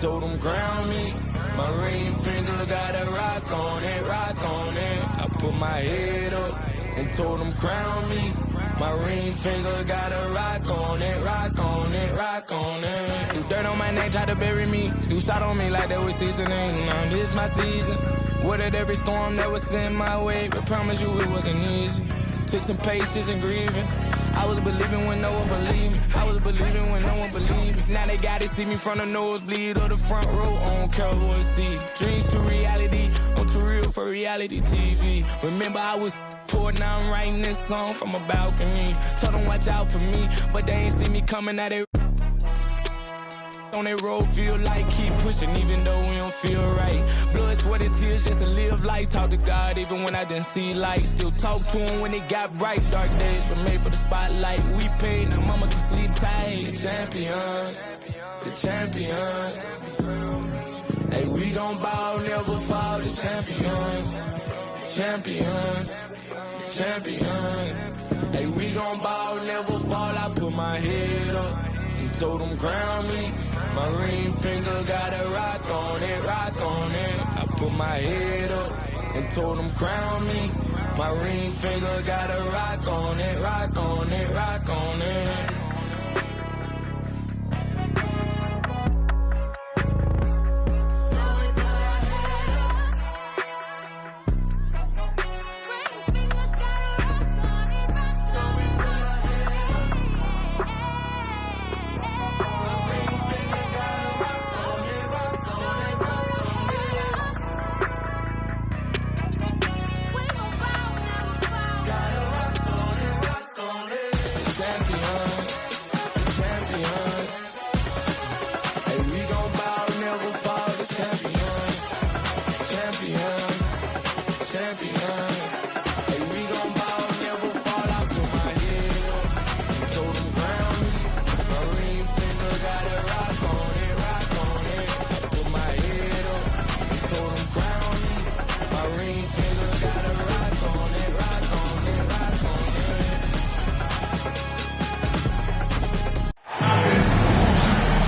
told them crown me. My ring finger got a rock on it, rock on it. I put my head up and told them crown me. My ring finger got a rock on it, rock on it, rock on it. Do dirt on my neck, try to bury me. Do side on me like that was seasoning. Now this my season. Weathered every storm that was sent my way, but promise you it wasn't easy. Took some patience and grieving. I was believing when no one believed me. I was believing when no one believed me. Now they gotta see me from the nosebleed or the front row on Cowboy seat. Dreams to reality, I'm too real for reality TV. Remember I was poor, now I'm writing this song from a balcony. Told them watch out for me, but they ain't see me coming at it. On that road, feel like keep pushing, even though we don't feel right. Blood, sweat, and tears just to live life. Talk to God even when I didn't see light. Still talk to him when it got bright. Dark days were made for the spotlight. We paid, now mama can sleep tight. The champions, the champions. Hey, we gon' bow, never fall. The champions, champions, champions. Hey, we gon' bow, never fall. I put my head up and told them crown me. My ring finger got a rock on it, rock on it. I put my head up and told them crown me. My ring finger got a rock on it, rock on it, rock on it.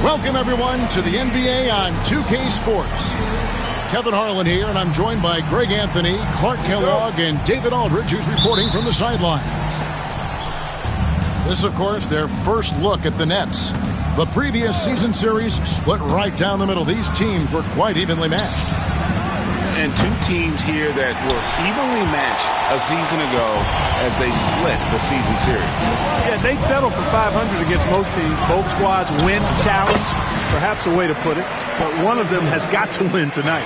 Welcome, everyone, to the NBA on 2K Sports. Kevin Harlan here, and I'm joined by Greg Anthony, Clark Kellogg, and David Aldridge, who's reporting from the sidelines. This, of course, their first look at the Nets. The previous season series split right down the middle. These teams were quite evenly matched. And two teams here that were evenly matched a season ago as they split the season series. Yeah, they'd settle for 500 against most teams. Both squads win challenge, perhaps a way to put it. But one of them has got to win tonight.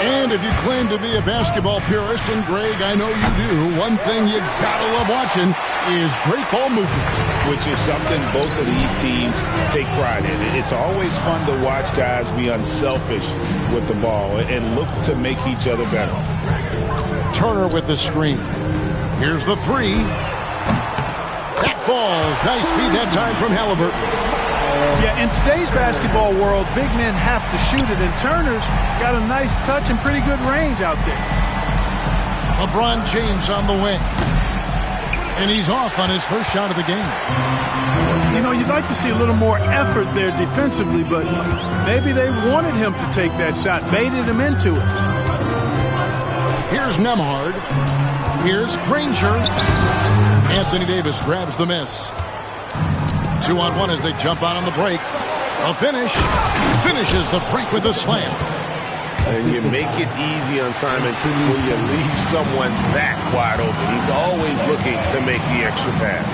And if you claim to be a basketball purist, and Greg, I know you do, one thing you gotta love watching is great ball movement. Which is something both of these teams take pride in. It's always fun to watch guys be unselfish with the ball and look to make each other better. Turner with the screen. Here's the three. That falls. Nice feed that time from Halliburton. Yeah, in today's basketball world, big men have to shoot it, and Turner's got a nice touch and pretty good range out there. LeBron James on the wing. And he's off on his first shot of the game. You know, you'd like to see a little more effort there defensively, but maybe they wanted him to take that shot, baited him into it. Here's Nembhard. Here's Granger. Anthony Davis grabs the miss. 2-on-1 as they jump out on the break. A finish. Finishes the break with a slam. And you make it easy on Simon when you leave someone that wide open. He's always looking to make the extra pass.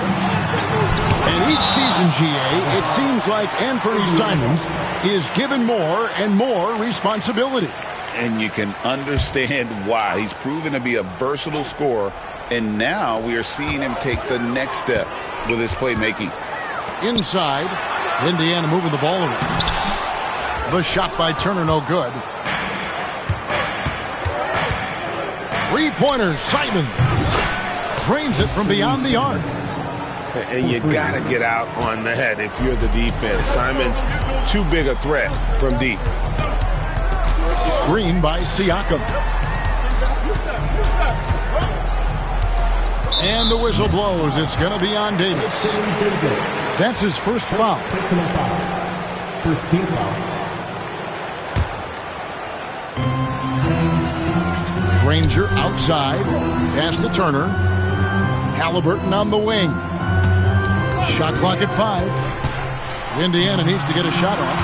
And each season, GA, it seems like Anthony Simons is given more and more responsibility. And you can understand why. He's proven to be a versatile scorer, and now we are seeing him take the next step with his playmaking. Inside, Indiana moving the ball around. The shot by Turner, no good. Three-pointer, Simon drains it from beyond the arc. And you got to get out on the head if you're the defense. Simon's too big a threat from deep. Screen by Siakam. And the whistle blows. It's going to be on Davis. That's his first foul. First team foul. Granger outside. Pass to Turner. Halliburton on the wing. Shot clock at 5. Indiana needs to get a shot off.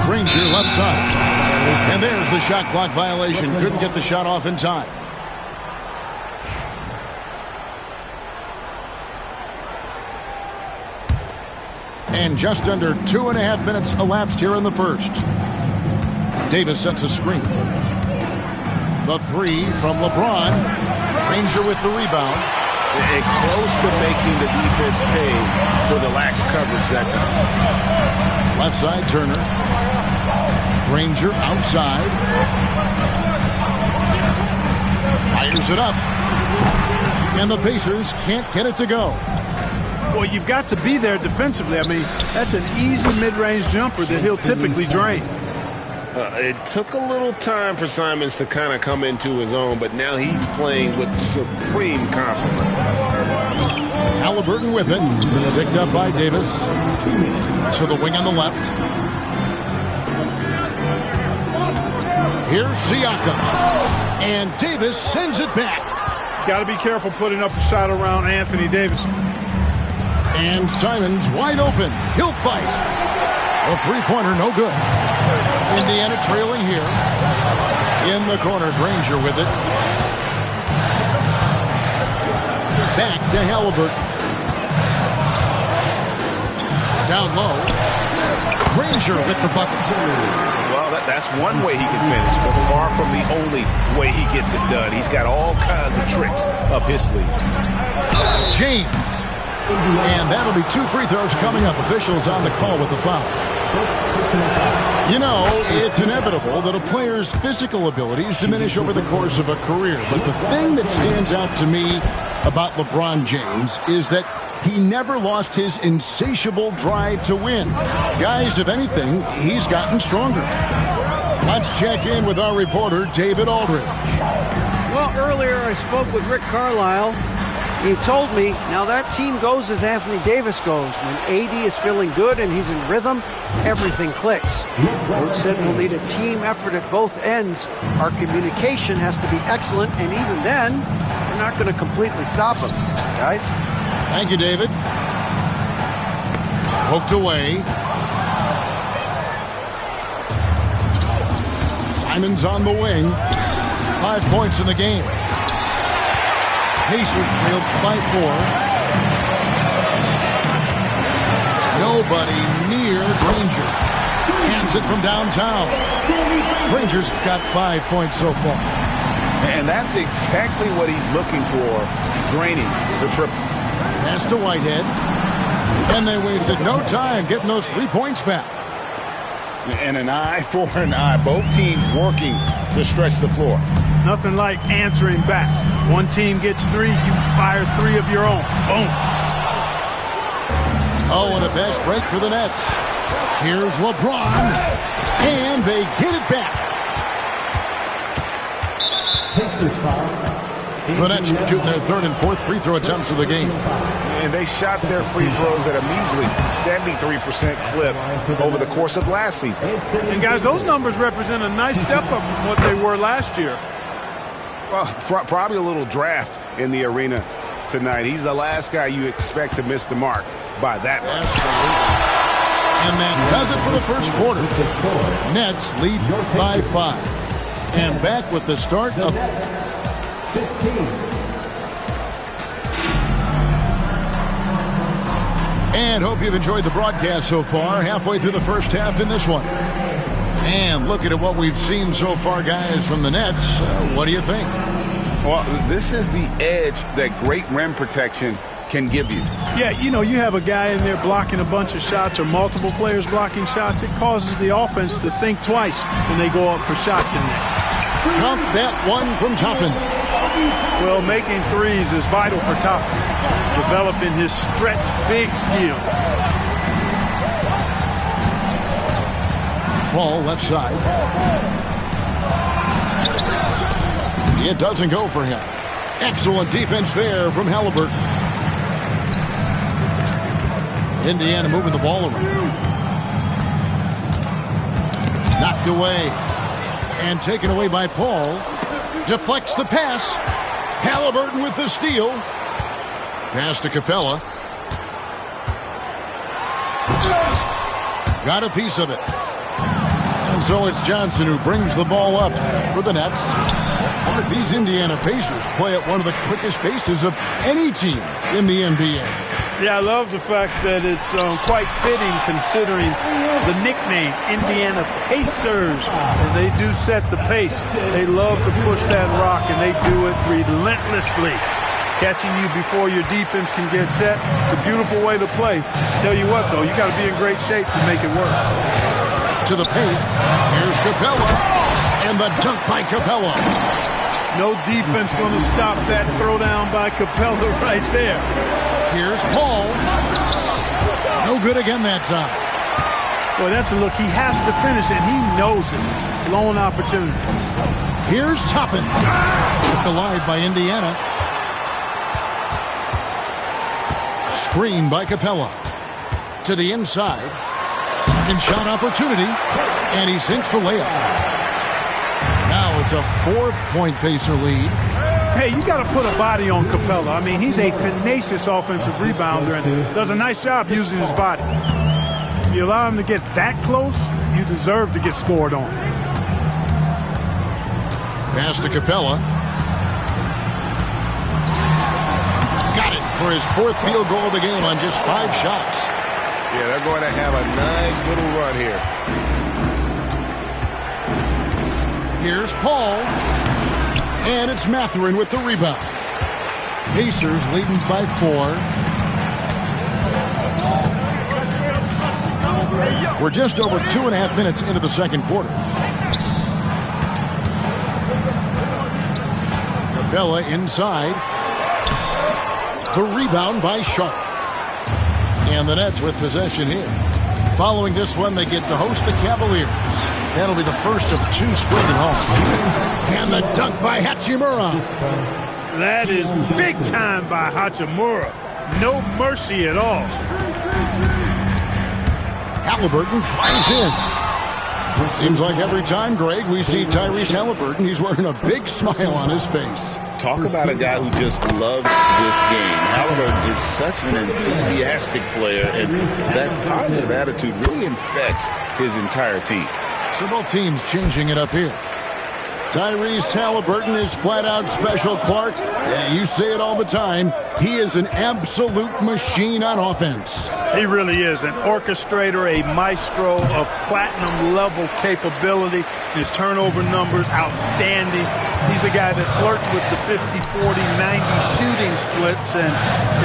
Granger left side. And there's the shot clock violation. Couldn't get the shot off in time. And just under 2.5 minutes elapsed here in the first. Davis sets a screen. The 3 from LeBron. Granger with the rebound. And close to making the defense pay for the lax coverage that time. Left side, Turner. Granger outside. Fires it up. And the Pacers can't get it to go. Well, you've got to be there defensively. I mean, that's an easy mid-range jumper that he'll typically drain. It took a little time for Simons to kind of come into his own, but now he's playing with supreme confidence. Halliburton with it. Picked up by Davis. To the wing on the left. Here's Siakam. And Davis sends it back. Got to be careful putting up a shot around Anthony Davis. And Simons wide open. He'll fight. A three-pointer, no good. Indiana trailing here. In the corner, Granger with it. Back to Halliburton. Down low. Granger with the bucket. Well, that's one way he can finish, but far from the only way he gets it done. He's got all kinds of tricks up his sleeve. James. And that'll be 2 free throws coming up. Officials on the call with the foul. You know, it's inevitable that a player's physical abilities diminish over the course of a career. But the thing that stands out to me about LeBron James is that he never lost his insatiable drive to win. Guys, if anything, he's gotten stronger. Let's check in with our reporter, David Aldridge. Well, earlier I spoke with Rick Carlisle. He told me, now that team goes as Anthony Davis goes. When AD is feeling good and he's in rhythm, everything clicks. Rick said we'll need a team effort at both ends. Our communication has to be excellent, and even then, we're not going to completely stop him. Guys? Thank you, David. Poked away. Simons on the wing. 5 points in the game. Pacers trailed by 4. Nobody near Granger. Hands it from downtown. Granger's got 5 points so far. And that's exactly what he's looking for, draining the triple. Pass to Whitehead. And they wasted no time getting those 3 points back. And an eye for an eye. Both teams working to stretch the floor. Nothing like answering back. One team gets 3, you fire 3 of your own. Boom. Oh, and a fast break for the Nets. Here's LeBron. And they get it back. The Nets shooting their 3rd and 4th free throw attempts of the game. And they shot their free throws at a measly 73% clip over the course of last season. And guys, those numbers represent a nice step up from what they were last year. Well, probably a little draft in the arena tonight. He's the last guy you expect to miss the mark by that much. And that does it for the first quarter. Nets lead by 5. And back with the start of 15. And hope you've enjoyed the broadcast so far. Halfway through the first half in this one. And looking at what we've seen so far, guys, from the Nets, what do you think? Well, this is the edge that great rim protection can give you. Yeah, you know, you have a guy in there blocking a bunch of shots or multiple players blocking shots. It causes the offense to think twice when they go up for shots in there. Count that one from Toppin. Well, making threes is vital for Toppin, developing his stretch big skill. Ball left side. It doesn't go for him. Excellent defense there from Halliburton. Indiana moving the ball around. Knocked away. And taken away by Paul. Deflects the pass. Halliburton with the steal. Pass to Capella. Got a piece of it. And so it's Johnson who brings the ball up for the Nets. These Indiana Pacers play at one of the quickest paces of any team in the NBA. Yeah, I love the fact that it's quite fitting considering the nickname, Indiana Pacers. And they do set the pace. They love to push that rock, and they do it relentlessly. Catching you before your defense can get set. It's a beautiful way to play. Tell you what, though, you got to be in great shape to make it work. To the paint. Here's Capella. And the dunk by Capella. No defense going to stop that throwdown by Capella right there. Here's Paul. No good again that time. Boy, that's a look. He has to finish it. He knows it. Lone opportunity. Here's Toppin. Kept alive by Indiana. Screen by Capella. To the inside. Second shot opportunity. And he sinks the layup. Now it's a 4-point Pacer lead. Hey, you got to put a body on Capella. I mean, he's a tenacious offensive rebounder and does a nice job using his body. If you allow him to get that close, you deserve to get scored on. Pass to Capella. Got it for his 4th field goal of the game on just 5 shots. Yeah, they're going to have a nice little run here. Here's Paul. And it's Mathurin with the rebound. Pacers leading by 4. We're just over 2.5 minutes into the second quarter. Capella inside. The rebound by Sharp. And the Nets with possession here. Following this one, they get to host the Cavaliers. That'll be the first of 2 straight at home. And the dunk by Hachimura. That is big time by Hachimura. No mercy at all. Halliburton tries in. Seems like every time, Greg, we see Tyrese Halliburton, he's wearing a big smile on his face. Talk about a guy who just loves this game. Halliburton is such an enthusiastic player, and that positive attitude really infects his entire team. So both teams changing it up here. Tyrese Halliburton is flat out special, Clark. You say it all the time. He is an absolute machine on offense. He really is an orchestrator, a maestro of platinum-level capability. His turnover numbers, outstanding. He's a guy that flirts with the 50-40-90 shooting splits and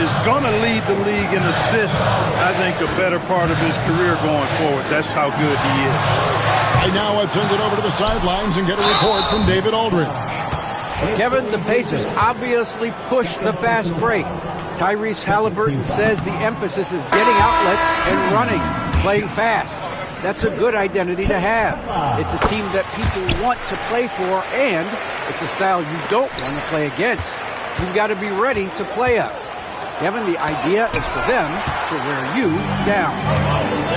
is going to lead the league in assists, I think, a better part of his career going forward. That's how good he is. Right now, let's send it over to the sidelines and get a report from David Aldridge. Kevin, the Pacers obviously pushed the fast break. Tyrese Halliburton says the emphasis is getting outlets and running, playing fast. That's a good identity to have. It's a team that people want to play for, and it's a style you don't want to play against. You've got to be ready to play us. Kevin, the idea is for them to wear you down.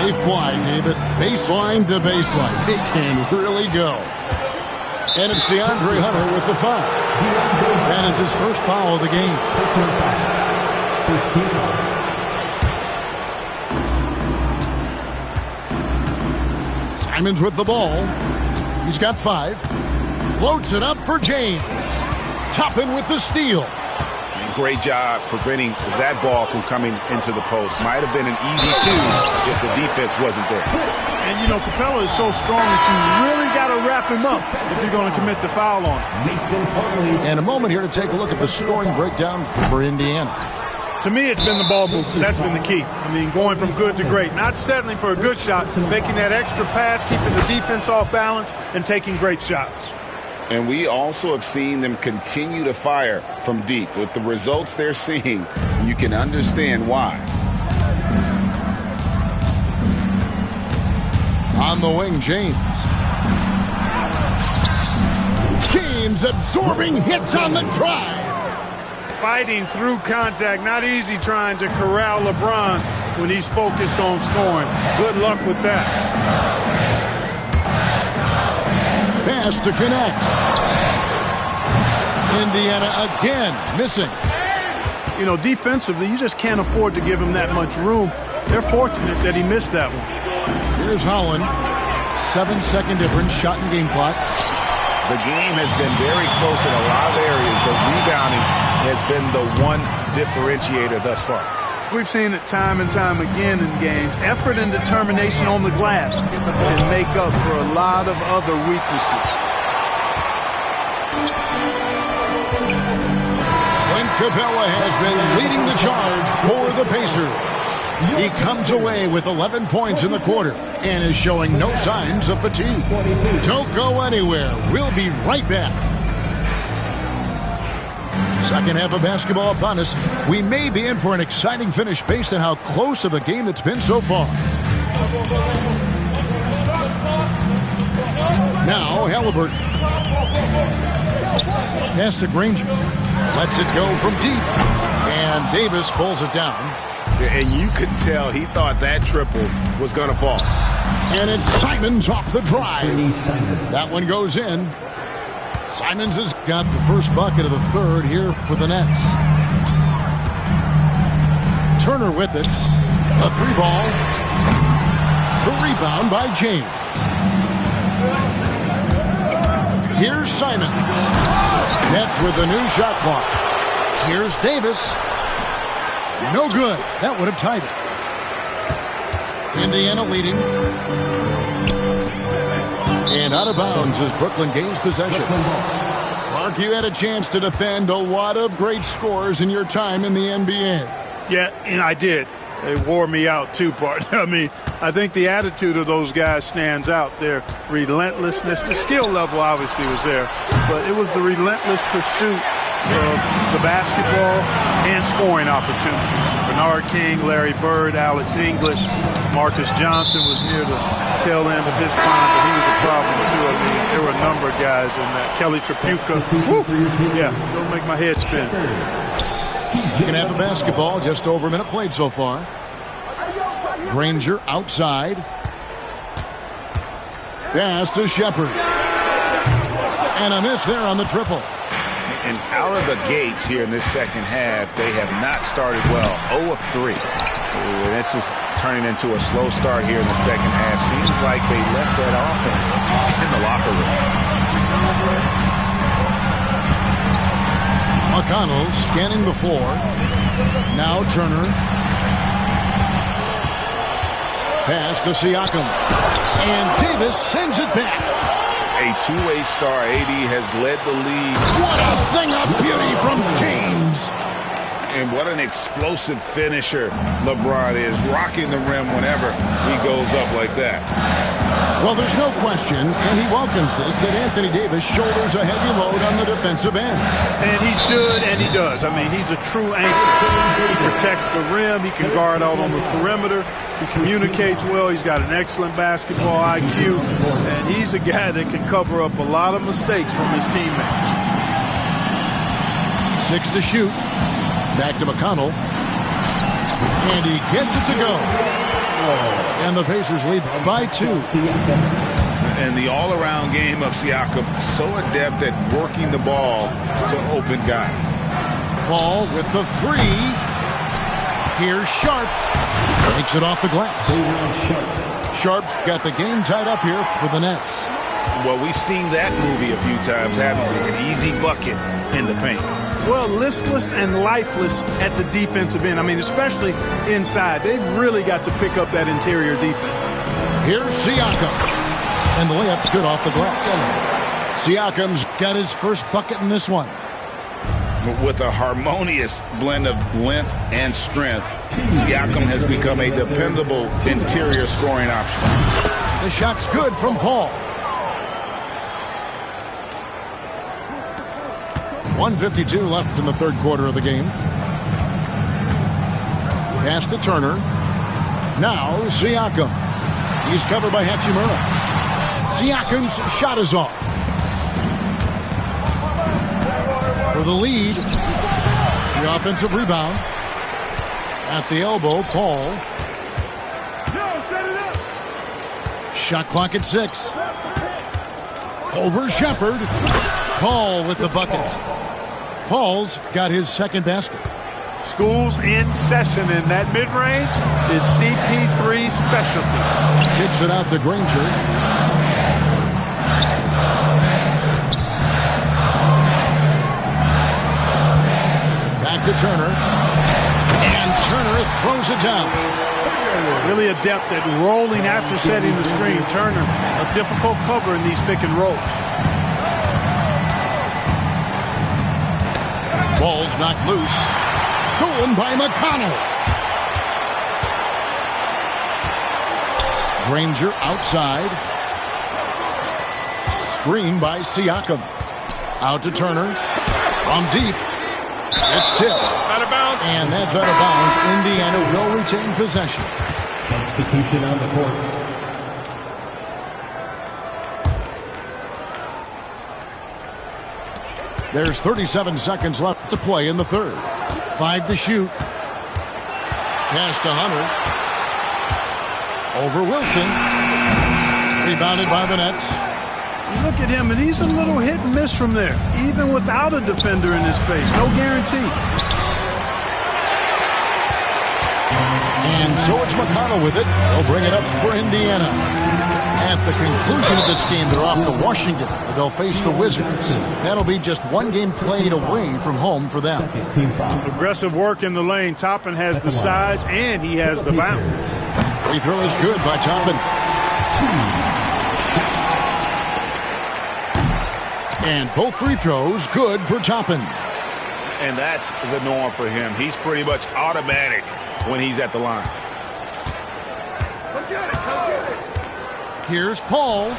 They fly, David. Baseline to baseline. They can really go. And it's DeAndre Hunter with the foul. That is his first foul of the game. Simons with the ball. He's got 5. Floats it up for James. Toppin with the steal. Great job preventing that ball from coming into the post. Might have been an easy 2 if the defense wasn't there. And, you know, Capella is so strong that you really got to wrap him up if you're going to commit the foul on him. And a moment here to take a look at the scoring breakdown for Indiana. To me, it's been the ball movement. That's been the key. I mean, going from good to great. Not settling for a good shot, making that extra pass, keeping the defense off balance, and taking great shots. And we also have seen them continue to fire from deep. With the results they're seeing, you can understand why. On the wing, James. James absorbing hits on the drive. Fighting through contact. Not easy trying to corral LeBron when he's focused on scoring. Good luck with that. Pass to connect. Indiana again missing. You know, defensively, you just can't afford to give him that much room. They're fortunate that he missed that one. Here's Holland. 7-second difference, shot and game clock. The game has been very close in a lot of areas, but rebounding has been the one differentiator thus far. We've seen it time and time again in games. Effort and determination on the glass can make up for a lot of other weaknesses. Clint Capella has been leading the charge for the Pacers. He comes away with 11 points in the quarter and is showing no signs of fatigue. Don't go anywhere. We'll be right back. Second half of basketball upon us. We may be in for an exciting finish based on how close of a game it's been so far. Now, Halliburton. Pass to Granger. Lets it go from deep. And Davis pulls it down. And you could tell he thought that triple was going to fall. And it's Simons off the drive. That one goes in. Simons has got the first bucket of the third here for the Nets. Turner with it. A three ball. The rebound by James. Here's Simons. Nets with the new shot clock. Here's Davis. No good. That would have tied it. Indiana leading. And out of bounds as Brooklyn gains possession. Clark, you had a chance to defend a lot of great scores in your time in the NBA. Yeah, and I did. They wore me out too, partner. I mean, I think the attitude of those guys stands out. Their relentlessness, the skill level obviously was there, but it was the relentless pursuit of the basketball and scoring opportunities. Bernard King, Larry Bird, Alex English, Marcus Johnson was near the tail end of his prime, but he was a problem too. I mean, there were a number of guys in that. Kelly Tripucka, yeah, don't make my head spin. Second half of basketball, just over a minute played so far. Granger outside. Pass to Shepard. And a miss there on the triple. And out of the gates here in this second half, they have not started well. 0 of 3. Ooh, this is turning into a slow start here in the second half. Seems like they left that offense in the locker room. McConnell scanning the floor. Now Turner. Pass to Siakam. And Davis sends it back. A two-way star. AD has led the league. What a thing of beauty from James. And what an explosive finisher LeBron is, rocking the rim whenever he goes up like that. Well, there's no question, and he welcomes this, that Anthony Davis shoulders a heavy load on the defensive end. And he should, and he does. I mean, he's a true anchor. He protects the rim. He can guard out on the perimeter. He communicates well. He's got an excellent basketball IQ. And he's a guy that can cover up a lot of mistakes from his teammates. 6 to shoot. Back to McConnell. And he gets it to go. And the Pacers lead by 2. And the all-around game of Siakam, so adept at working the ball to open guys. Paul with the 3. Here's Sharp. Takes it off the glass. Sharp's got the game tied up here for the Nets. Well, we've seen that movie a few times, haven't we? An easy bucket in the paint. Well, listless and lifeless at the defensive end. I mean, especially inside. They've really got to pick up that interior defense. Here's Siakam. And the layup's good off the glass. Siakam's got his first bucket in this one. With a harmonious blend of length and strength, Siakam has become a dependable interior scoring option. The shot's good from Paul. 1:52 left in the third quarter of the game. Pass to Turner. Now Siakam. He's covered by Hachimura. Siakam's shot is off. For the lead. The offensive rebound. At the elbow, Paul. Shot clock at 6. Over Shepard. Paul with the bucket. Paul's got his second basket. School's in session, and that mid-range is CP3's specialty. Kicks it out to Granger. Back to Turner. And Turner throws it down. Really adept at rolling after setting the screen. Turner, a difficult cover in these pick and rolls. Ball's knocked loose. Stolen by McConnell. Granger outside. Screen by Siakam. Out to Turner. From deep. It's tipped. Out of bounds. And that's out of bounds. Indiana will retain possession. Substitution on the court. There's 37 seconds left to play in the third. 5 to shoot. Pass to Hunter. Over Wilson. Rebounded by the Nets. Look at him, and he's a little hit and miss from there, even without a defender in his face. No guarantee. And so it's McConnell with it. They'll bring it up for Indiana. At the conclusion of this game, they're off to Washington, where they'll face the Wizards. That'll be just one game played away from home for them. Aggressive work in the lane. Toppin has the size, and he has the bounce. Free throw is good by Toppin. And both free throws good for Toppin. And that's the norm for him. He's pretty much automatic when he's at the line. Here's Paul.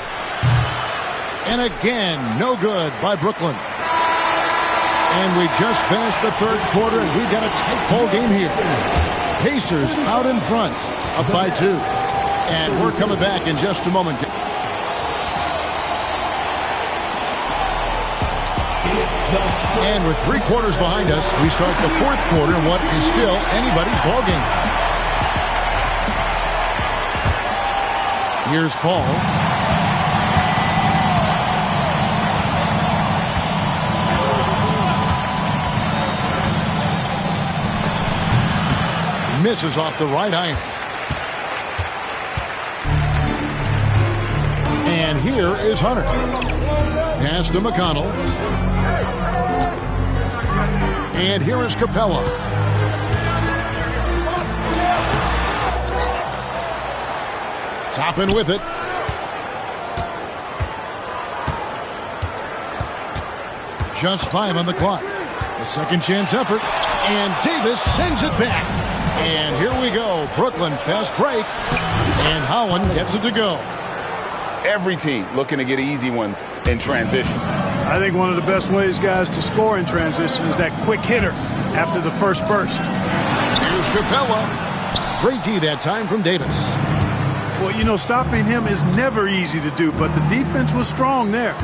And again, no good by Brooklyn. And we just finished the third quarter, and we've got a tight ball game here. Pacers out in front, up by 2. And we're coming back in just a moment. And with 3 quarters behind us, we start the fourth quarter in what is still anybody's ball game. Here's Paul. Misses off the right iron. And here is Hunter. Pass to McConnell. And here is Capella. Toppin with it. Just 5 on the clock. A second chance effort. And Davis sends it back. And here we go. Brooklyn fast break. And Howland gets it to go. Every team looking to get easy ones in transition. I think one of the best ways, guys, to score in transition is that quick hitter after the first burst. Here's Capella. Great D that time from Davis. Well, you know, stopping him is never easy to do, but the defense was strong there.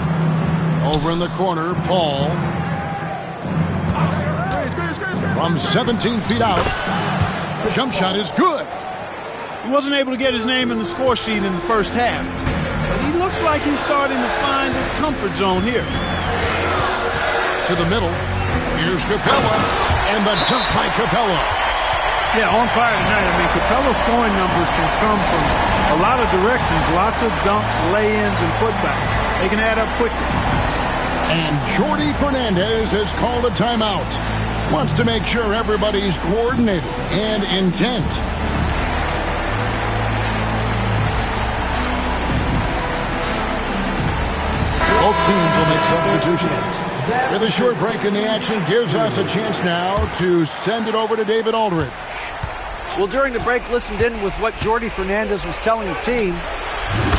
Over in the corner, Paul. From 17 feet out. Jump shot is good. He wasn't able to get his name in the score sheet in the first half, but he looks like he's starting to find his comfort zone here. To the middle. Here's Capella. And the dunk by Capella. Yeah, on fire tonight. I mean, Capella's scoring numbers can come from a lot of directions. Lots of dunks, lay-ins, and putbacks. They can add up quickly. And Jordi Fernandez has called a timeout. Wants to make sure everybody's coordinated and intent. Both teams will make substitutions. With a short break in the action, gives us a chance now to send it over to David Aldridge. Well, during the break, listened in with what Jordi Fernandez was telling the team.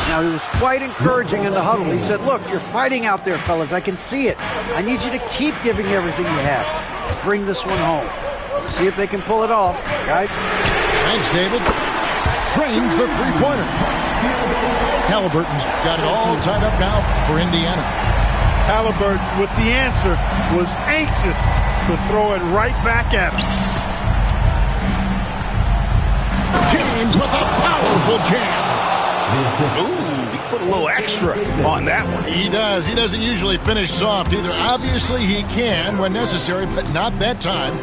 Now, he was quite encouraging in the huddle. He said, look, you're fighting out there, fellas. I can see it. I need you to keep giving everything you have. Bring this one home. See if they can pull it off, guys. Thanks, David. Trains the three-pointer. Halliburton's got it all tied up now for Indiana. Halliburton, with the answer, was anxious to throw it right back at him. James with a powerful jam. Ooh, he put a little extra on that one. He does. He doesn't usually finish soft either. Obviously, he can when necessary, but not that time.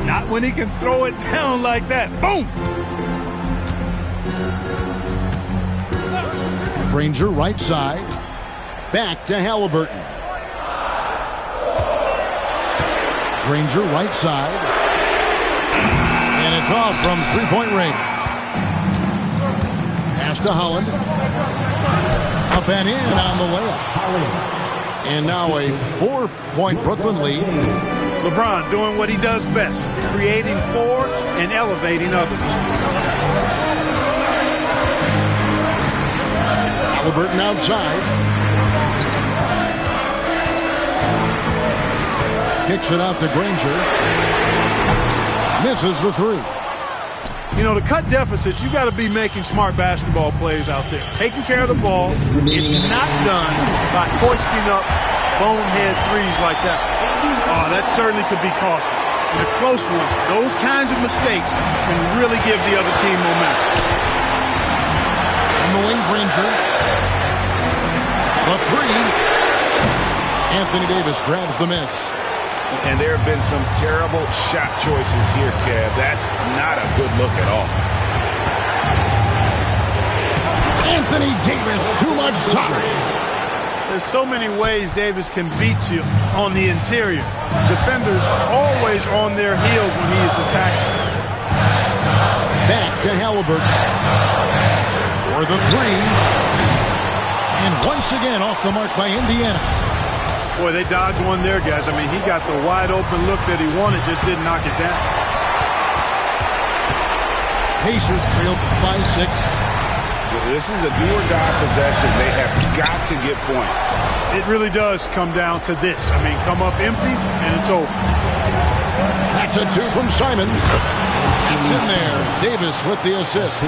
Not when he can throw it down like that. Boom! Granger right side. Back to Halliburton. Granger right side. And it's off from three-point range. Pass to Holland. Up and in on the layup. And now a 4-point Brooklyn lead. LeBron doing what he does best, creating for and elevating others. Halliburton outside. Kicks it out to Granger. Misses the three. You know, to cut deficits, you got to be making smart basketball plays out there. Taking care of the ball. It's not done by hoisting up bonehead threes like that. Oh, that certainly could be costly. In a close one, those kinds of mistakes can really give the other team momentum. On the wing, Granger. The three. Anthony Davis grabs the miss. And there have been some terrible shot choices here, Kev. That's not a good look at all. Anthony Davis, too much size. There's so many ways Davis can beat you on the interior. Defenders always on their heels when he is attacking. Back to Halliburton. For the three. And once again off the mark by Indiana. Boy, they dodged one there, guys. I mean, he got the wide open look that he wanted, just didn't knock it down. Pacers trail by 6. This is a do-or-die possession. They have got to get points. It really does come down to this. I mean, come up empty, and it's over. That's a 2 from Simons. It's in there. Davis with the assist.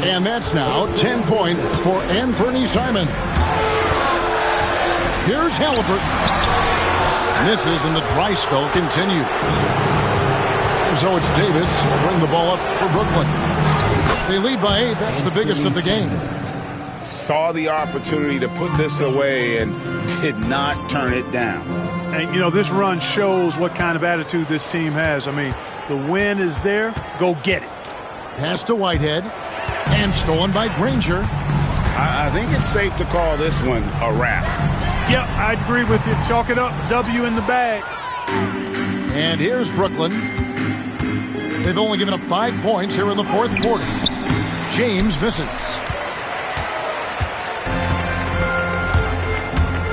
And that's now 10 points for Anthony Simons. Here's Halliburton. Misses, and the dry spell continues. And so it's Davis who'll bring the ball up for Brooklyn. They lead by 8. That's the biggest of the game. Saw the opportunity to put this away and did not turn it down. And, you know, this run shows what kind of attitude this team has. I mean, the win is there. Go get it. Pass to Whitehead. And stolen by Granger. I think it's safe to call this one a wrap. Yep, I agree with you. Chalk it up. W in the bag. And here's Brooklyn. They've only given up 5 points here in the fourth quarter. James misses.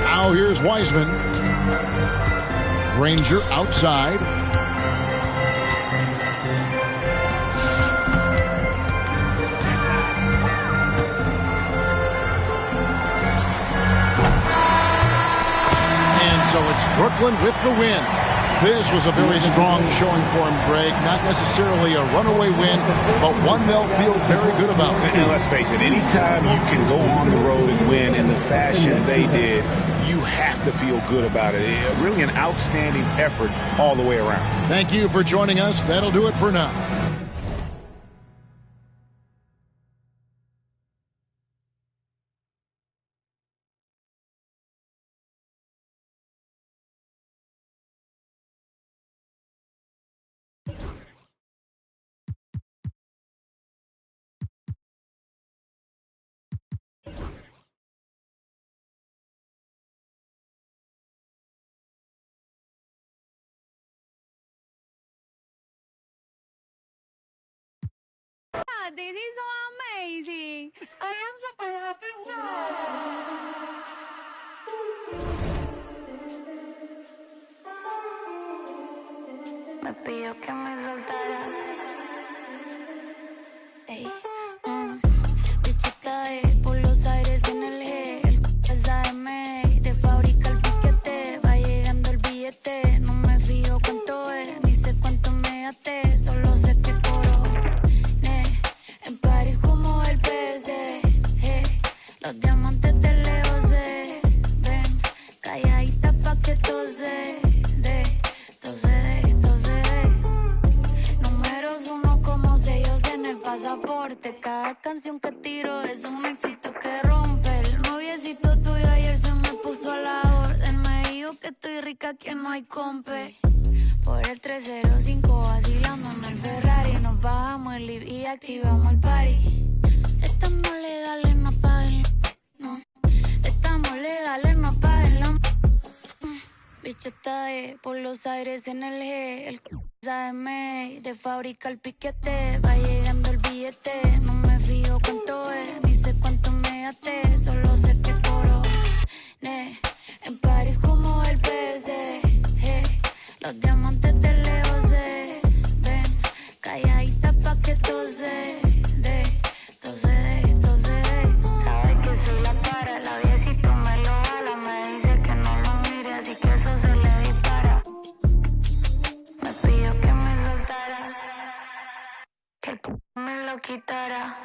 Now here's Wiseman. Granger outside. So it's Brooklyn with the win. This was a very strong showing for him, Greg. Not necessarily a runaway win, but one they'll feel very good about. And let's face it, anytime you can go on the road and win in the fashion they did, you have to feel good about it. Really an outstanding effort all the way around. Thank you for joining us. That'll do it for now. This is so amazing. I am super happy. Me pidió que me soltara. Ey, bichita por los aires en el G. El SAM te fabrica el piquete. Va llegando el billete. No me fijo cuánto es, ni sé cuánto me até. Solo sé que coro. En París como el PSG, los diamantes de Leo se ven, calladita pa' que tose de, número que no hay compe. Por el 305 vacilando en el Ferrari. Nos bajamos el live y activamos el party. Estamos legales, no paguen. No. Estamos legales, no paguen la. Bicho está por los aires en el G. El AMA de fábrica el piquete. Va llegando el billete. No me fijo cuánto es, ni sé cuánto me gasté. Solo sé que coroné. En París como el PC. Los diamantes de Leo se ven. Calladita pa' que tose. Sabes que soy la cara. La viejito me lo jala. Me dice que no lo mire, así que eso se le dispara. Me pidió que me soltara, que el me lo quitara.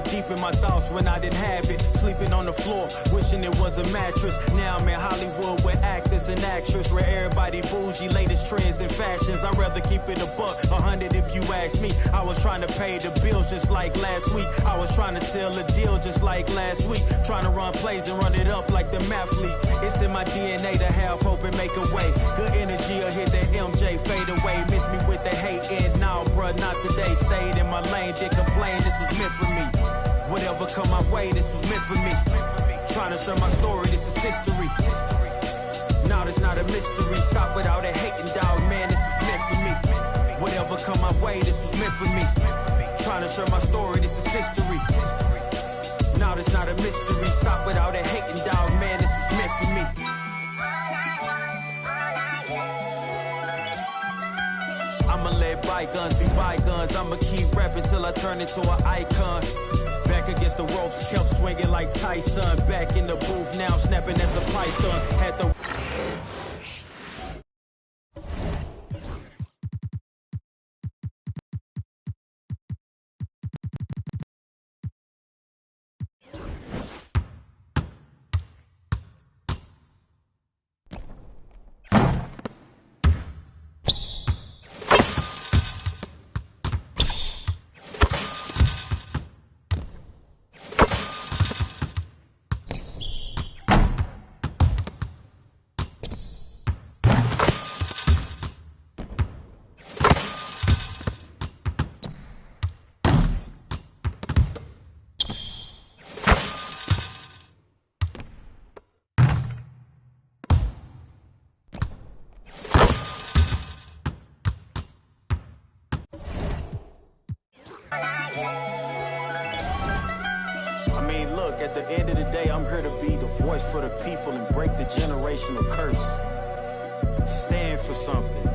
Deep in my thoughts when I didn't have it. Sleeping on the floor, wishing it was a mattress. Now I'm in Hollywood with actors and actresses, where everybody bougie, latest trends and fashions. I'd rather keep it a buck, 100 if you ask me. I was trying to pay the bills just like last week. I was trying to sell a deal just like last week. Trying to run plays and run it up like the mathletes. It's in my DNA to have hope and make a way. Good energy will hit that MJ fade away. Miss me with the hate and now, bruh, not today. Stayed in my lane, did complain, this was meant for me. Whatever come my way, this was meant for me. Trying to share my story, this is history. Now it's not a mystery. Stop without a hating, dog, man, this is meant for me. Whatever come my way, this was meant for me. Trying to share my story, this is history. Now it's not a mystery. Stop without a hating, dog, man, this is meant for me. I'ma let bygones be bygones. I'ma keep rapping till I turn into an icon. Back against the ropes, kept swinging like Tyson. Back in the booth, now I'm snapping as a python. Had the at the end of the day, I'm here to be the voice for the people and break the generational curse. Stand for something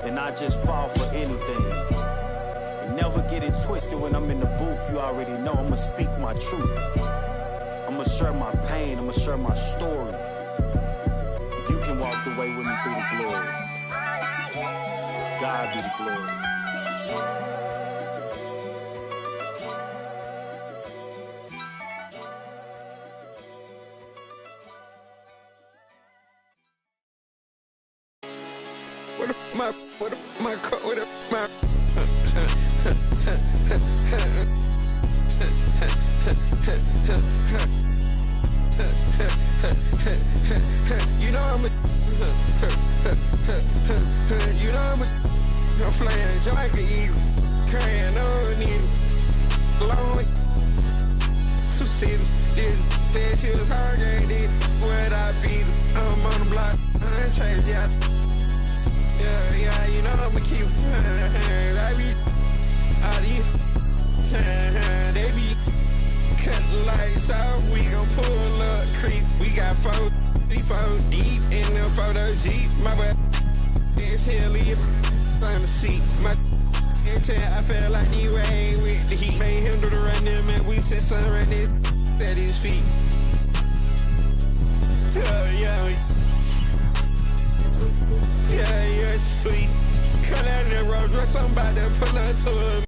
and not just fall for anything. And never get it twisted when I'm in the booth. You already know I'ma speak my truth. I'ma share my pain, I'ma share my story. You can walk the way with me through the glory. God be the glory. You know I'm flying just like an eagle, carrying on needle, long to see this. Said she was hard, ain't it? What I feed her, I'm on the block, I ain't changed yet. Yeah, you know I'ma keep I be out here, they be cutting lights out, we gon' pull up creep. We got 4 deep in the photo Jeep. My butt is here, leave on the seat. My I felt like he rain with the heat. Made him do the running, man. We said son right there at his feet. Yeah, sweet. Cut out the Rolls Royce, I'm about to pull up to him.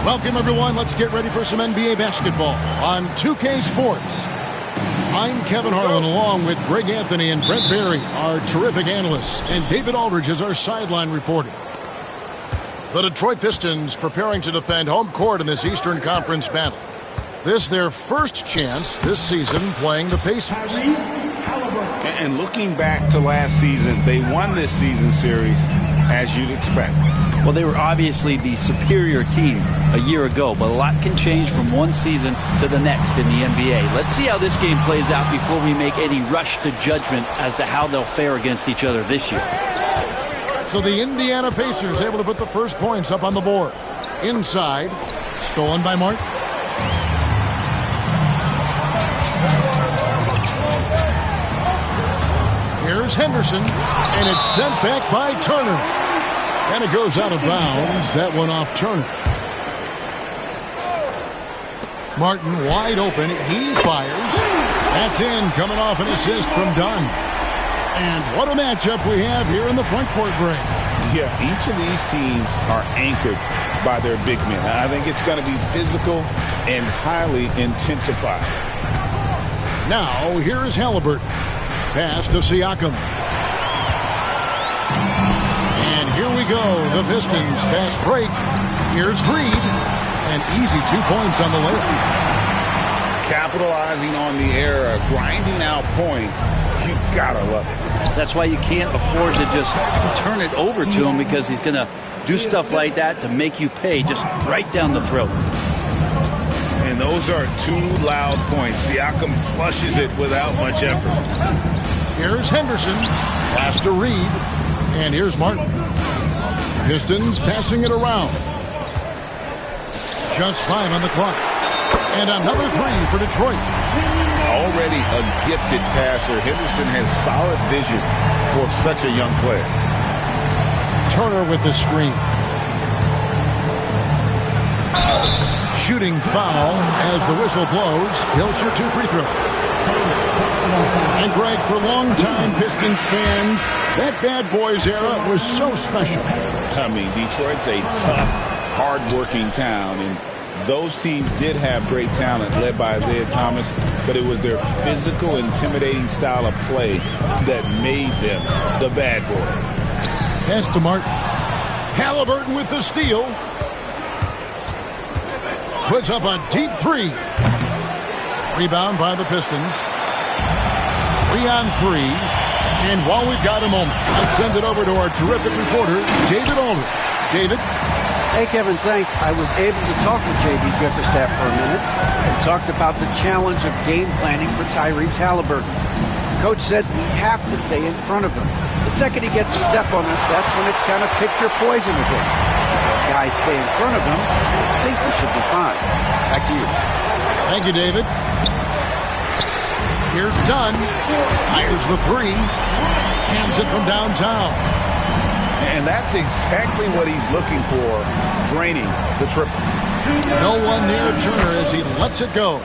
Welcome, everyone. Let's get ready for some NBA basketball on 2K Sports. I'm Kevin Harlan, along with Greg Anthony and Brent Barry, our terrific analysts, and David Aldridge is our sideline reporter. The Detroit Pistons preparing to defend home court in this Eastern Conference battle. This their first chance this season playing the Pacers. And looking back to last season, they won this season series as you'd expect. Well, they were obviously the superior team a year ago, but a lot can change from one season to the next in the NBA. Let's see how this game plays out before we make any rush to judgment as to how they'll fare against each other this year. So the Indiana Pacers able to put the first points up on the board. Inside, stolen by Martin. Here's Henderson, and it's sent back by Turner. And it goes out of bounds. That one off Turner. Martin wide open. He fires. That's in, coming off an assist from Dunn. And what a matchup we have here in the front court break. Yeah, each of these teams are anchored by their big men. I think it's going to be physical and highly intensified. Now, here is Halliburton. Pass to Siakam. And here we go. The Pistons fast break. Here's Reed. And easy 2 points on the layup. Capitalizing on the error, grinding out points. You gotta love it. That's why you can't afford to just turn it over to him, because he's going to do stuff like that to make you pay just right down the throat. And those are two loud points. Siakam flushes it without much effort. Here's Henderson. Pass to Reed. And here's Martin. Pistons passing it around. Just 5 on the clock. And another 3 for Detroit. Already a gifted passer, Henderson has solid vision for such a young player. Turner with the screen. Shooting foul as the whistle blows. He'll shoot 2 free throws. And Greg, for longtime Pistons fans, that Bad Boys era was so special. I mean, Detroit's a tough, hard-working town, and those teams did have great talent led by Isaiah Thomas, but it was their physical, intimidating style of play that made them the Bad Boys. Pass to Martin. Halliburton with the steal. Puts up a deep 3. Rebound by the Pistons. 3 on 3. And while we've got a moment, let's send it over to our terrific reporter, David Aldridge. David? Hey, Kevin, thanks. I was able to talk with J.B. Bickerstaff for a minute. We talked about the challenge of game planning for Tyrese Halliburton. Coach said we have to stay in front of him. The second he gets a step on us, that's when it's kind of pick your poison with him. Guys stay in front of him, I think we should be fine. Back to you. Thank you, David. Here's Dunn. Fires the 3. Cans it from downtown. And that's exactly what he's looking for, draining the triple. No one near Turner as he lets it go.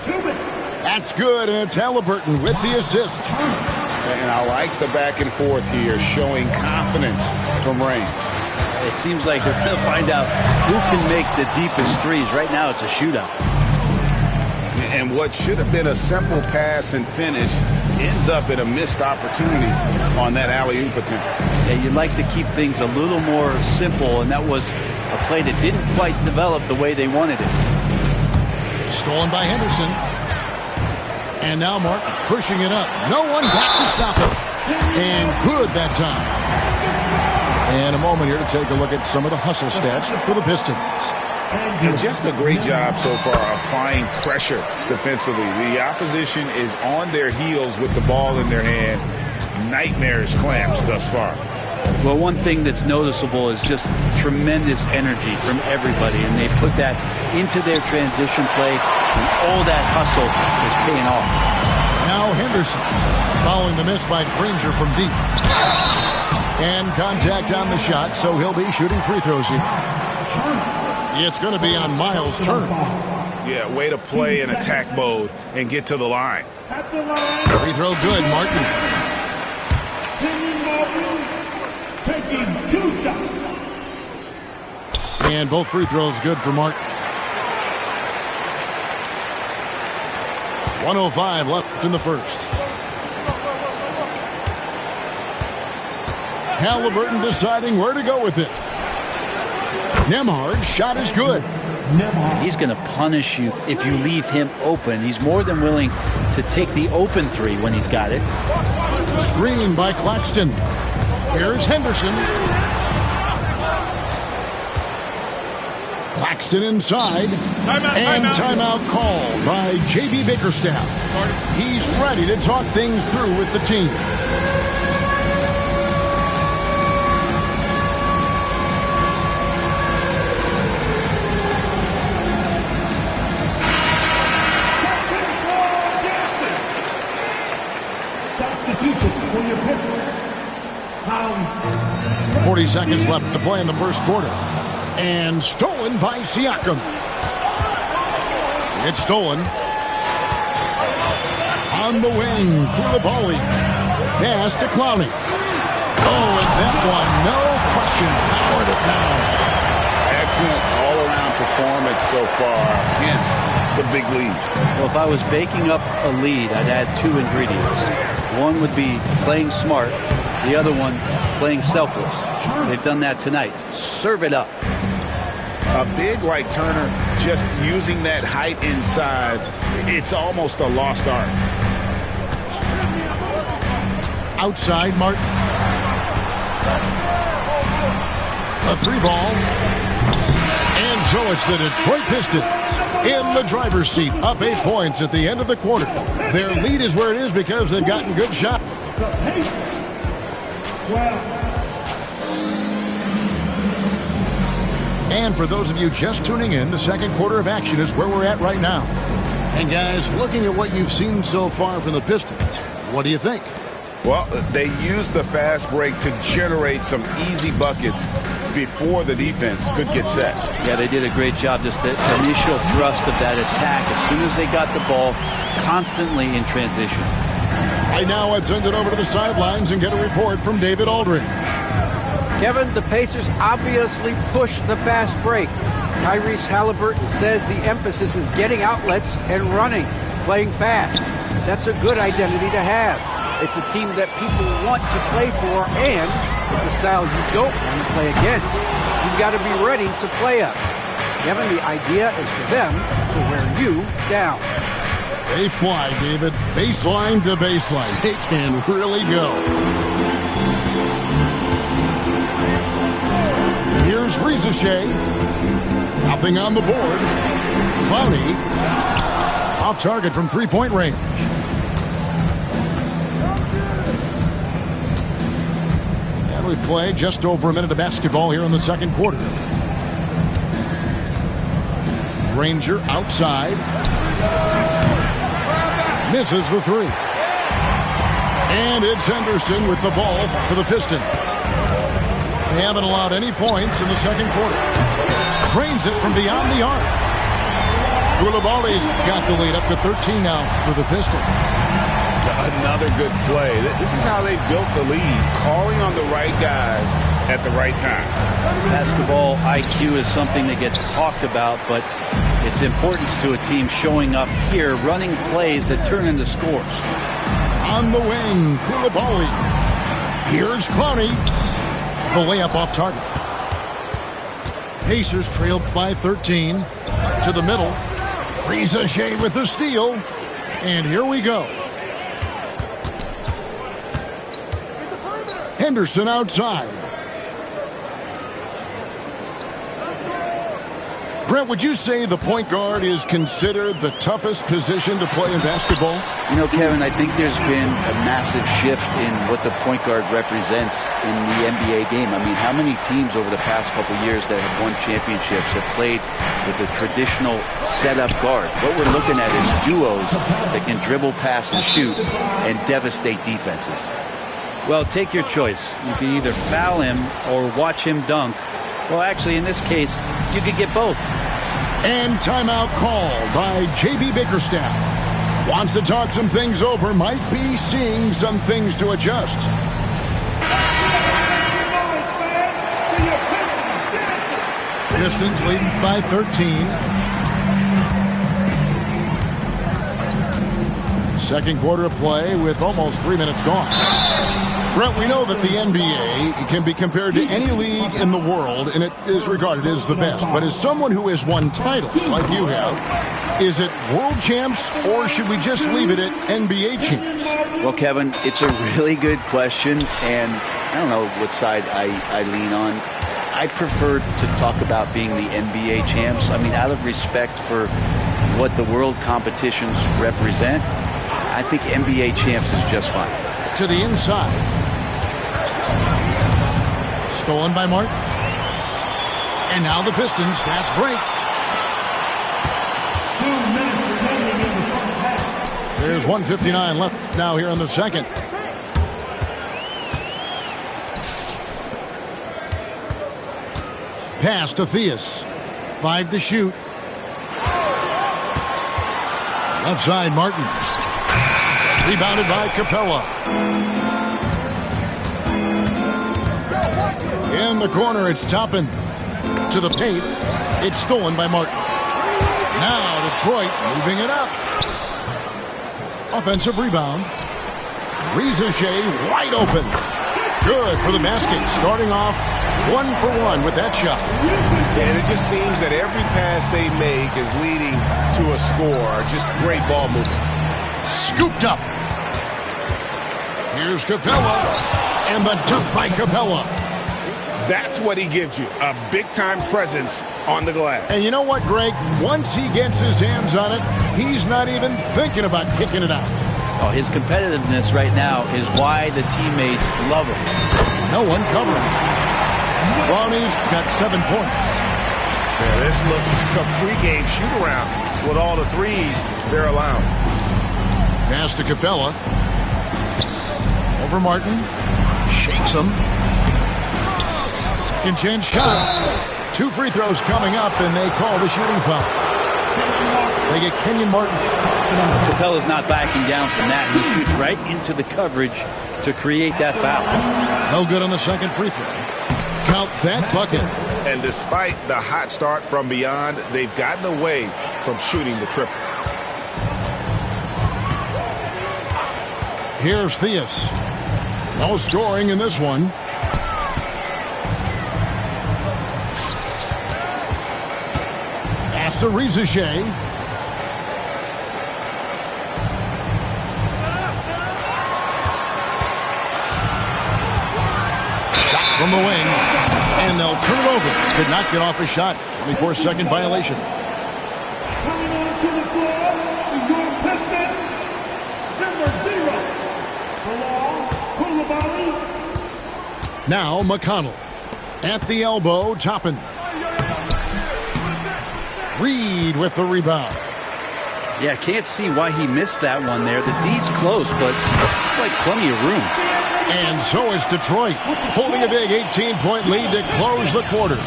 That's good, and it's Halliburton with the assist. And I like the back and forth here, showing confidence from Rain. It seems like they're going to find out who can make the deepest threes. Right now, it's a shootout. And what should have been a simple pass and finish ends up in a missed opportunity on that alley-oop attempt. Yeah, you'd like to keep things a little more simple, and that was A play that didn't quite develop the way they wanted it. Stolen by Henderson. And now Mark pushing it up. No one back to stop him. And good that time. And a moment here to take a look at some of the hustle stats for the Pistons. And just a great job so far applying pressure defensively. The opposition is on their heels with the ball in their hand. Nightmarish clamps thus far. Well, one thing that's noticeable is just tremendous energy from everybody, and they put that into their transition play, and all that hustle is paying off. Now Henderson following the miss by Granger from deep. And contact on the shot, so he'll be shooting free throws here. It's going to be on Miles Turner. Yeah, way to play in attack mode and get to the line. Free throw good, Martin. Taking 2 shots. And both free throws good for Martin. 1:05 left in the first. Halliburton deciding where to go with it. Nembhard's shot is good. He's going to punish you if you leave him open. He's more than willing to take the open three when he's got it. Screen by Claxton. Here's Henderson. Claxton inside. And timeout called by J.B. Bickerstaff. He's ready to talk things through with the team. Substitution for your Pistons. 40 seconds left to play in the first quarter. And stolen by Siakam. It's stolen. On the wing, Koulibaly. Pass to Clowney. Oh, and that one, no question, powered it down. Excellent all-around performance so far, hence the big lead. Well, if I was baking up a lead, I'd add 2 ingredients. One would be playing smart. The other one, playing selfless. They've done that tonight. Serve it up. A big like Turner, just using that height inside, it's almost a lost art. Outside, Martin. A 3-ball. And so it's the Detroit Pistons in the driver's seat, up 8 points at the end of the quarter. Their lead is where it is because they've gotten good shots. And for those of you just tuning in, the second quarter of action is where we're at right now. And guys, looking at what you've seen so far from the Pistons, what do you think? Well, they used the fast break to generate some easy buckets before the defense could get set. Yeah, they did a great job. Just the initial thrust of that attack, as soon as they got the ball, constantly in transition. Right now, I'd send it over to the sidelines and get a report from David Aldridge. Kevin, the Pacers obviously pushed the fast break. Tyrese Halliburton says the emphasis is getting outlets and running, playing fast. That's a good identity to have. It's a team that people want to play for, and it's a style you don't want to play against. You've got to be ready to play us. Kevin, the idea is for them to wear you down. They fly, David. Baseline to baseline. They can really go. Here's Rizachet. Nothing on the board. Clowney off target from three-point range. And we play just over a minute of basketball here in the second quarter. Granger outside. Misses the three. And it's Henderson with the ball for the Pistons. They haven't allowed any points in the second quarter. Cranes it from beyond the arc. Koulibaly's got the lead up to 13 now for the Pistons. Another good play. This is how they built the lead, calling on the right guys at the right time. Basketball IQ is something that gets talked about, but its importance to a team showing up here, running plays that turn into scores. On the wing, Koulibaly. Here's Clowney. The layup off target. Pacers trailed by 13. To the middle. Reza Shea with the steal. And here we go. Henderson outside. Brent, would you say the point guard is considered the toughest position to play in basketball? You know, Kevin, I think there's been a massive shift in what the point guard represents in the NBA game. I mean, how many teams over the past couple of years that have won championships have played with a traditional setup guard? What we're looking at is duos that can dribble, pass, and shoot and devastate defenses. Well, take your choice. You can either foul him or watch him dunk. Well, actually, in this case, you could get both. And timeout called by J.B. Bickerstaff. Wants to talk some things over, might be seeing some things to adjust. Pistons leading by 13. Second quarter of play with almost 3 minutes gone. Brent, we know that the NBA can be compared to any league in the world, and it is regarded as the best. But as someone who has won titles like you have, is it world champs, or should we just leave it at NBA champs? Well, Kevin, it's a really good question, and I don't know what side I lean on. I prefer to talk about being the NBA champs. I mean, out of respect for what the world competitions represent, I think NBA champs is just fine. To the inside. Stolen by Martin. And now the Pistons fast break. 2 minutes remaining in the first half. There's 1:59 left now here in the second. Pass to Theus. 5 to shoot. Left side, Martin. Rebounded by Capella. In the corner, it's Toppin. To the paint. It's stolen by Martin. Now Detroit moving it up. Offensive rebound. Reza Shea wide open. Good for the basket. Starting off 1 for 1 with that shot. And it just seems that every pass they make is leading to a score. Just great ball movement. Scooped up. Here's Capella. And the dunk by Capella. That's what he gives you, a big-time presence on the glass. And you know what, Greg? Once he gets his hands on it, he's not even thinking about kicking it out. Oh, his competitiveness right now is why the teammates love him. No one covering. Brownie's got 7 points. Yeah, this looks like a pregame shoot-around with all the threes they're allowing. Pass to Capella. Over Martin. Shakes him. Second chance shot. 2 free throws coming up, and they call the shooting foul. They get Kenyon Martin. Capella's not backing down from that. He shoots right into the coverage to create that foul. No good on the second free throw. Count that bucket. And despite the hot start from beyond, they've gotten away from shooting the triple. Here's Theus. No scoring in this one. Pass to Reza Shea. Shot from the wing. And they'll turn it over. Could not get off a shot. 24-second violation. Coming on to the floor, your Pistons, number 0, Bilal Coulibaly. Now McConnell. At the elbow, Toppin. Reed with the rebound. Yeah, can't see why he missed that one there. The D's close, but like plenty of room. And so is Detroit, holding a big 18-point lead to close the quarter.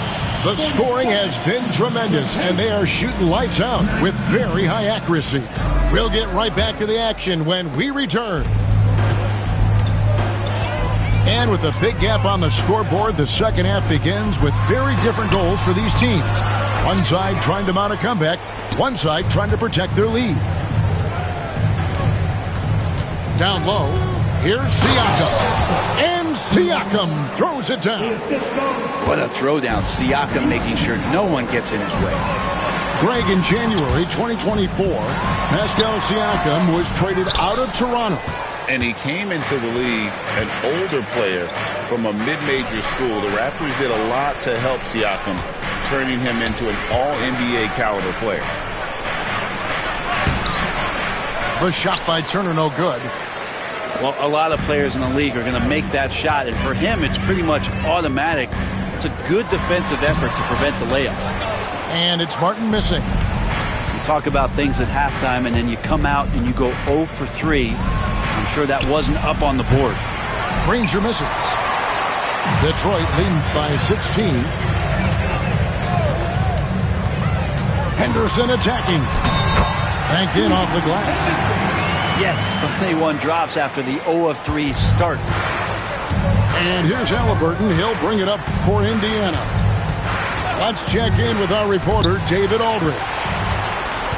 The scoring has been tremendous, and they are shooting lights out with very high accuracy. We'll get right back to the action when we return. And with a big gap on the scoreboard, the second half begins with very different goals for these teams. One side trying to mount a comeback, one side trying to protect their lead. Down low, here's Siakam. And Siakam throws it down. What a throwdown. Siakam making sure no one gets in his way. Greg, in January 2024, Pascal Siakam was traded out of Toronto. And he came into the league an older player from a mid-major school. The Raptors did a lot to help Siakam, turning him into an all-NBA caliber player. The shot by Turner, no good. Well, a lot of players in the league are going to make that shot, and for him, it's pretty much automatic. It's a good defensive effort to prevent the layup. And it's Martin missing. You talk about things at halftime, and then you come out and you go 0 for 3. I'm sure that wasn't up on the board. Granger misses. Detroit leading by 16. Henderson attacking. Banked in off the glass. Yes, finally one drops after the 0 of 3 start. And here's Halliburton. He'll bring it up for Indiana. Let's check in with our reporter, David Aldridge.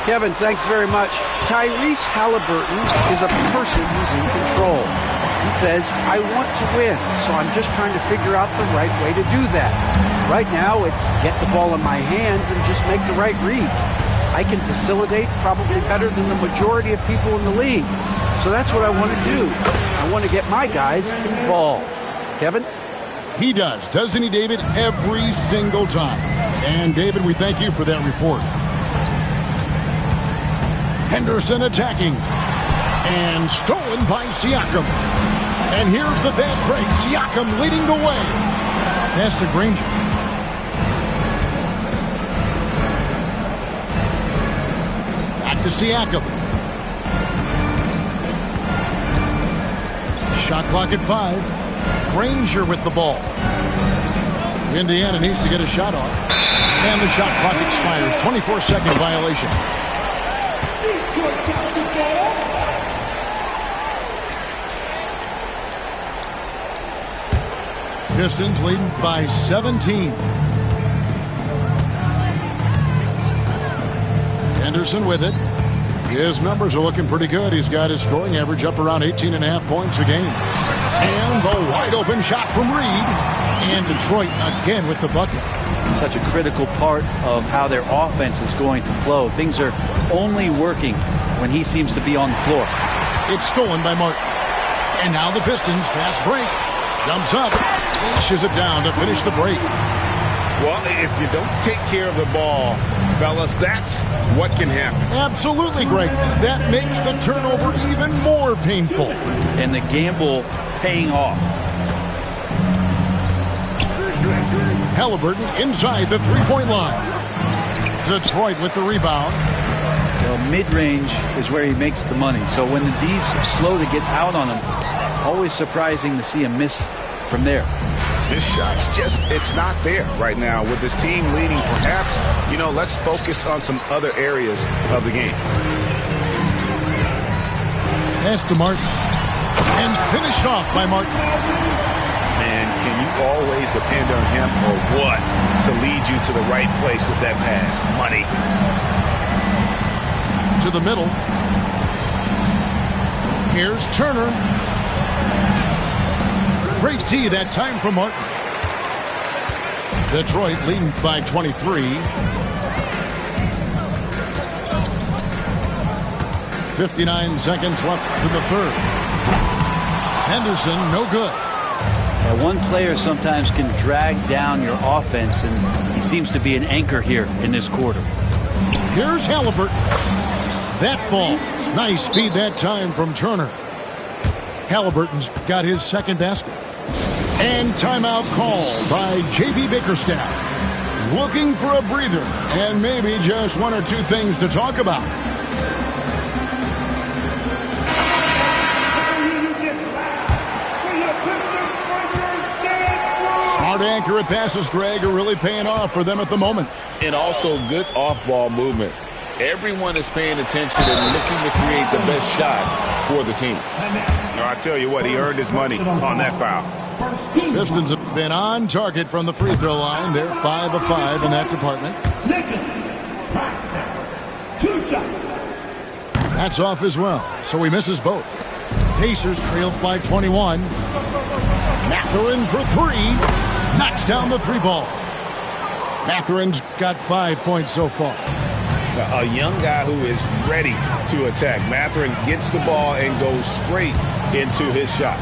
Kevin, thanks very much. Tyrese Halliburton is a person who's in control. He says, I want to win, so I'm just trying to figure out the right way to do that. Right now, it's get the ball in my hands and just make the right reads. I can facilitate probably better than the majority of people in the league. So that's what I want to do. I want to get my guys involved. Kevin? He doesn't he, David? Every single time. And, David, we thank you for that report. Henderson attacking. And stolen by Siakam. And here's the fast break. Siakam leading the way. Pass to Granger. Back to Siakam. Shot clock at 5. Granger with the ball. Indiana needs to get a shot off. And the shot clock expires. 24-second violation. Pistons leading by 17. Henderson with it. His numbers are looking pretty good. He's got his scoring average up around 18.5 points a game. And the wide open shot from Reed. And Detroit again with the bucket. Such a critical part of how their offense is going to flow. Things are only working when he seems to be on the floor. It's stolen by Martin. And now the Pistons fast break. Jumps up. Lashes it down to finish the break. Well, if you don't take care of the ball, fellas, that's what can happen. Absolutely, Greg. That makes the turnover even more painful. And the gamble paying off. Halliburton inside the three-point line. Detroit with the rebound. Well, mid-range is where he makes the money. So when the D's slow to get out on him, always surprising to see him miss from there. This shot's it's not there right now. With this team leading, perhaps, let's focus on some other areas of the game. Pass to Martin. And finished off by Martin. Man, can you always depend on him or what to lead you to the right place with that pass? Money. To the middle. Here's Turner. Great D that time from Martin. Detroit leading by 23. 59 seconds left in the third. Henderson, no good. Now, one player sometimes can drag down your offense, and he seems to be an anchor here in this quarter. Here's Halliburton. That falls. Nice speed that time from Turner. Halliburton's got his second basket. And timeout call by J.B. Bickerstaff. Looking for a breather and maybe just one or two things to talk about. Smart accurate passes, Greg, are really paying off for them at the moment. And also good off-ball movement. Everyone is paying attention and looking to create the best shot for the team. I tell you what, he earned his money on that foul. Pistons have been on target from the free throw line. They're 5 of 5 in that department. That's off as well, so he misses both. Pacers trailed by 21. Now Mathurin for three. Knocks down the three ball. Mathurin's got 5 points so far. A young guy who is ready to attack. Mathurin gets the ball and goes straight into his shot.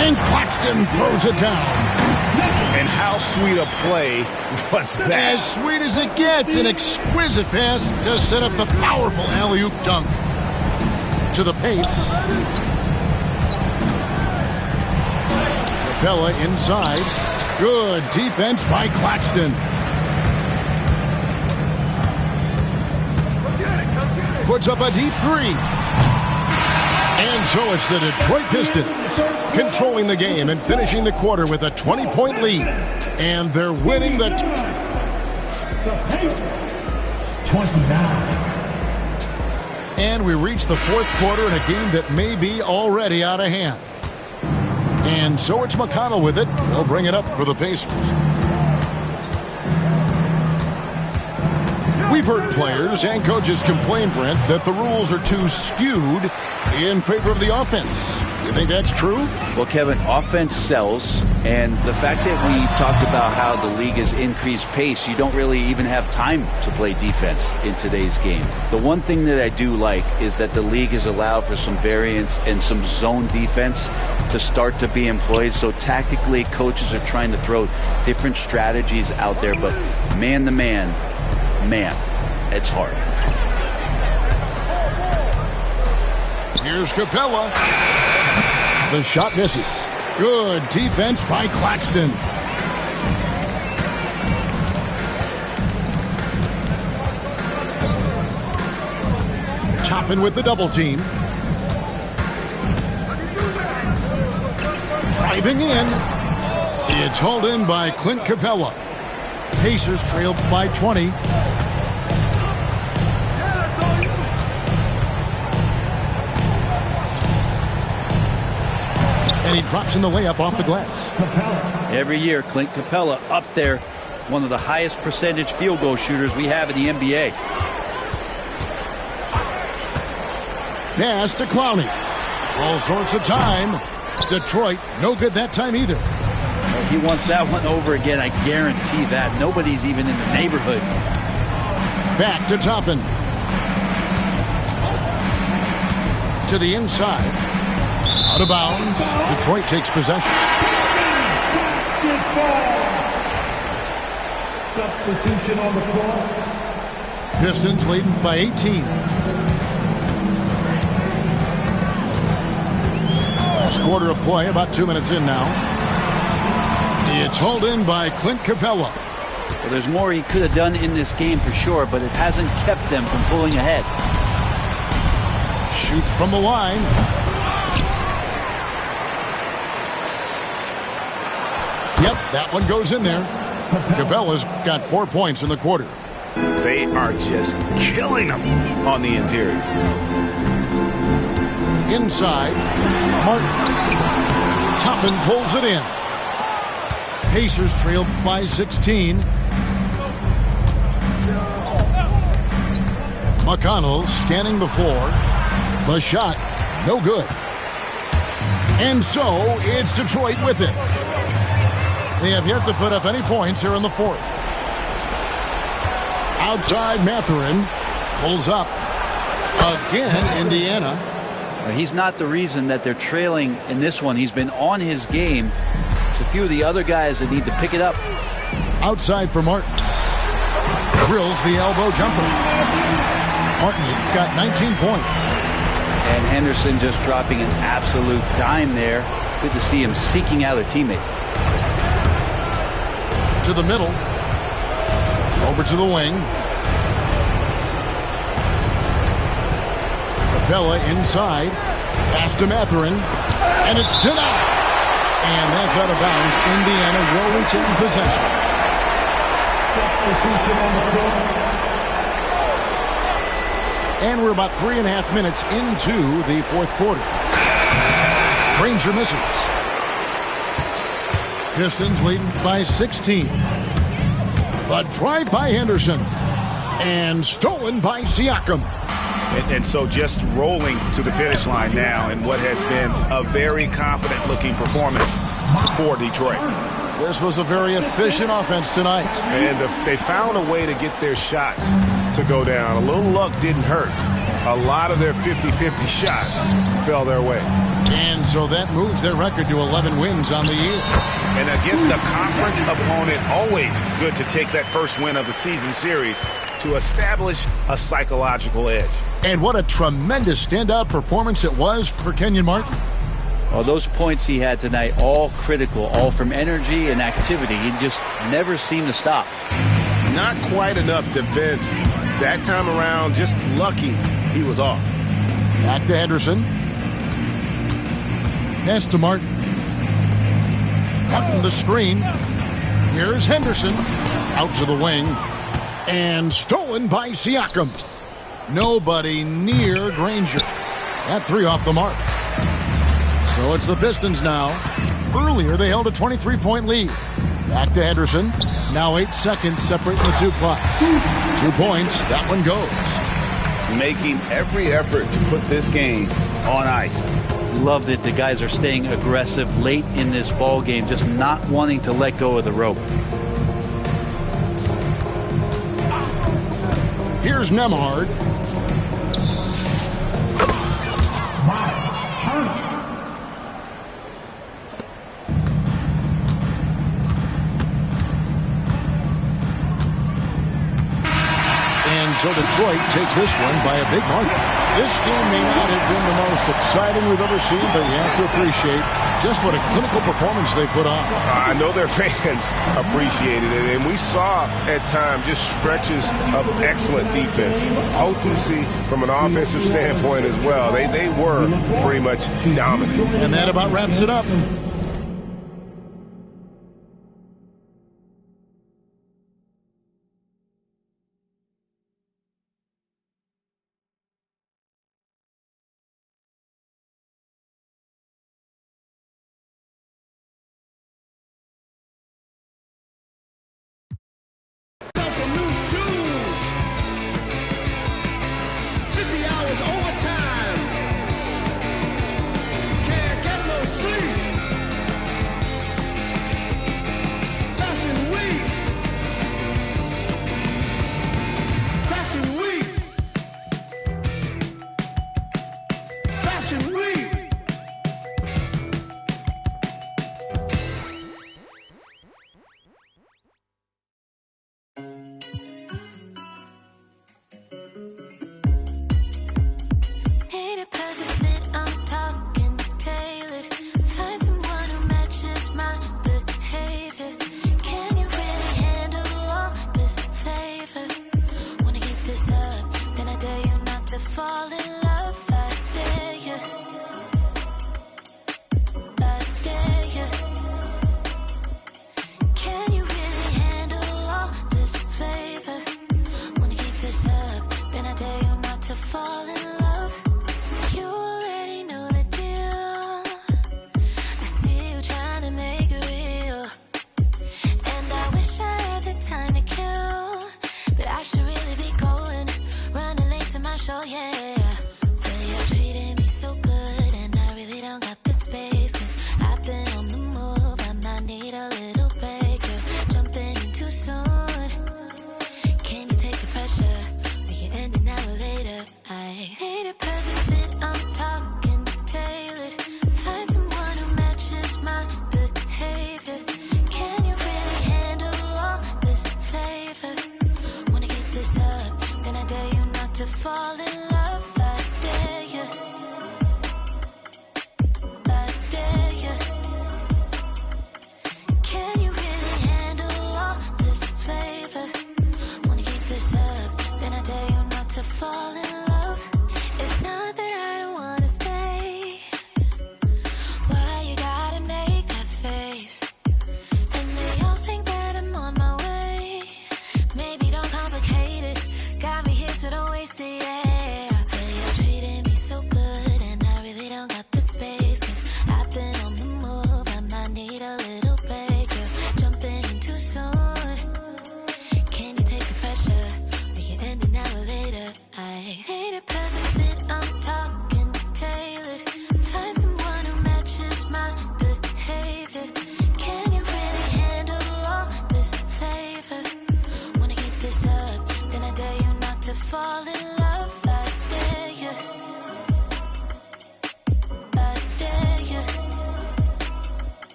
And Claxton throws it down. And how sweet a play was that? As sweet as it gets. An exquisite pass to set up the powerful alley-oop dunk. To the paint. Capella inside. Good defense by Claxton. Puts up a deep three. And so it's the Detroit Pistons controlling the game and finishing the quarter with a 20-point lead. And they're winning the 29. And we reach the fourth quarter in a game that may be already out of hand. And so it's McConnell with it. He'll bring it up for the Pacers. We've heard players and coaches complain, Brent, that the rules are too skewed in favor of the offense. You think that's true? Well, Kevin, offense sells, and the fact that we've talked about how the league has increased pace, you don't really even have time to play defense in today's game. The one thing that I do like is that the league has allowed for some variance and some zone defense to start to be employed. So tactically, coaches are trying to throw different strategies out there, but man-to-man, man, it's hard. Here's Capella. The shot misses. Good defense by Claxton. Chopping with the double team. Driving in. It's hauled in by Clint Capella. Pacers trailed by 20. And he drops in the layup off the glass. Every year, Clint Capella up there, one of the highest percentage field goal shooters we have in the NBA. Pass to Clowney. All sorts of time. Detroit, no good that time either. He wants that one over again, I guarantee that. Nobody's even in the neighborhood. Back to Toppin. To the inside. Out of bounds. Detroit takes possession. Substitution on the floor. Pistons leading by 18. Last quarter of play, about 2 minutes in now. It's hauled in by Clint Capella. Well, there's more he could have done in this game for sure, but it hasn't kept them from pulling ahead. Shoots from the line. Yep, that one goes in there. Capella's got 4 points in the quarter. They are just killing them on the interior. Inside, Martin. Toppin pulls it in. Pacers trailed by 16. McConnell scanning the floor. The shot, no good. And so it's Detroit with it. They have yet to put up any points here in the fourth. Outside, Mathurin pulls up. Again, Indiana. He's not the reason that they're trailing in this one. He's been on his game. It's a few of the other guys that need to pick it up. Outside for Martin. Drills the elbow jumper. Martin's got 19 points. And Henderson just dropping an absolute dime there. Good to see him seeking out a teammate. To the middle. Over to the wing. Capella inside. Pass to Mathurin. And it's denied. And that's out of bounds. Indiana will retain possession. Substitution on the floor. And we're about 3.5 minutes into the fourth quarter. Granger misses. Pistons leading by 16. But drive by Henderson. And stolen by Siakam. And so just rolling to the finish line now in what has been a very confident-looking performance for Detroit. This was a very efficient offense tonight. And they found a way to get their shots to go down. A little luck didn't hurt. A lot of their 50-50 shots fell their way. And so that moves their record to 11 wins on the year. And against a conference opponent, always good to take that first win of the season series to establish a psychological edge. And what a tremendous standout performance it was for Kenyon Martin. Well, those points he had tonight, all critical, all from energy and activity. He just never seemed to stop. Not quite enough defense. That time around, just lucky he was off. Back to Henderson. Pass to Martin. Martin the screen. Here's Henderson. Out to the wing. And stolen by Siakam. Nobody near Granger. That three off the mark. So it's the Pistons now. Earlier, they held a 23-point lead. Back to Henderson. Now 8 seconds separating the two clocks. 2 points. That one goes. Making every effort to put this game on ice. Loved it. The guys are staying aggressive late in this ball game, just not wanting to let go of the rope. Here's Nembhard. And so Detroit takes this one by a big margin. This game may not have been the most exciting we've ever seen, but you have to appreciate just what a clinical performance they put on. I know their fans appreciated it, and we saw at times just stretches of excellent defense. Potency from an offensive standpoint as well. They were pretty much dominant. And that about wraps it up.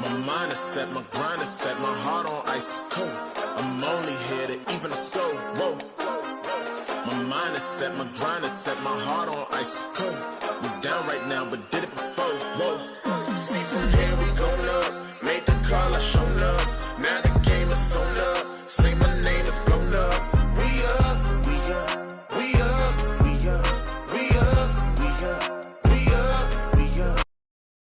My mind is set, my grind is set, my heart on ice cold. I'm only here to even a score. Whoa. My mind is set, my grind is set, my heart on ice cold. We down right now, but did it